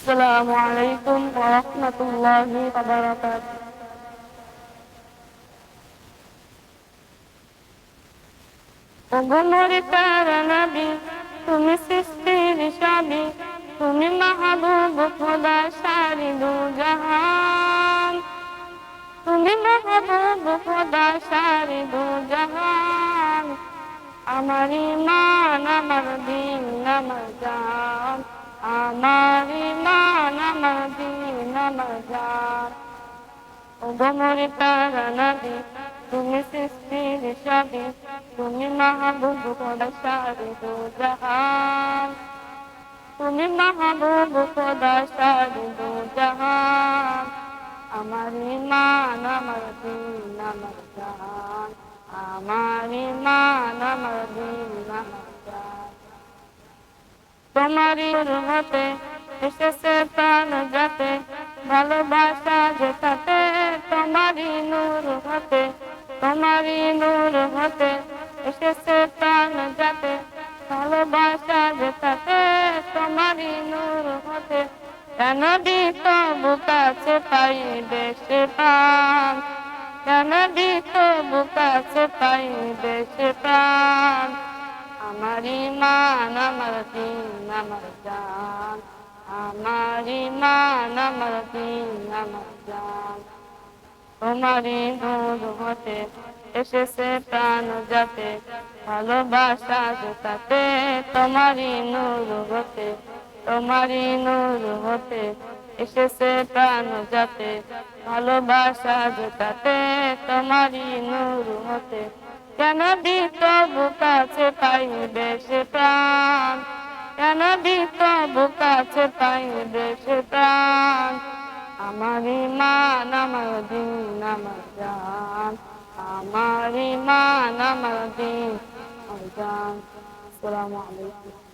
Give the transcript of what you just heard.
আসসালামু আলাইকুম ওয়া রাহমাতুল্লাহি ওয়া বারাকাতুহু। ওগো মোরে প্যারা নবী, তুমি সৃষ্টির সবই, তুমি মাহবুব খোদা সারি দু জাহান, তুমি মাহবুব খোদা সারি দু জাহান। আমার ঈমান, আমার দ্বীন, আমার জান, আমার ঈমান, আমার দ্বীন, আমার জান। ওগো মোরে প্যারা নবী, তুমি সৃষ্টির সবই, তুমি মাহবুব খোদা সারি দু জাহান, তুমি মাহবুব খোদা সারি দু জাহান। আমার ঈমান, আমার দ্বীন, আমার জান, আমার ঈমান, আমার দ্বীন, আমার জান। তোমারই হতে এসেছে প্রাণ যাতে, ভালোবাসা যেটাতে তোমারই নূর হতে, তোমারই নূর হতে এসেছে প্রাণ যাতে, ভালোবাসা যেটাতে তোমারই নূর হতে। কেন দিত বুকাছে পাই দেশে প্রাণ, কেন দিত বুকাছে পাই দেশে প্রাণ। আমার ঈমান, আমার দ্বীন, আমার জান, আমার ঈমান, আমার দ্বীন, আমার জান। তোমারই নূর হতে এসেছে প্রাণ যাতে, ভালোবাসা যেটাতে তোমারই নূর হতে, তোমারই নূর হতে এসেছে প্রাণ যাতে, ভালোবাসা যেটাতে তোমারই নূর হতে। কেন দিত বুকাছে পাইবে সে প্রাণ, কেন দিত বুকাছে পাইবে সে প্রাণ। আমার ঈমান, আমার দ্বীন, আমার জান, আমার ঈমান, আমার দ্বীন, আমার জান। আসসালামু আলাইকুম।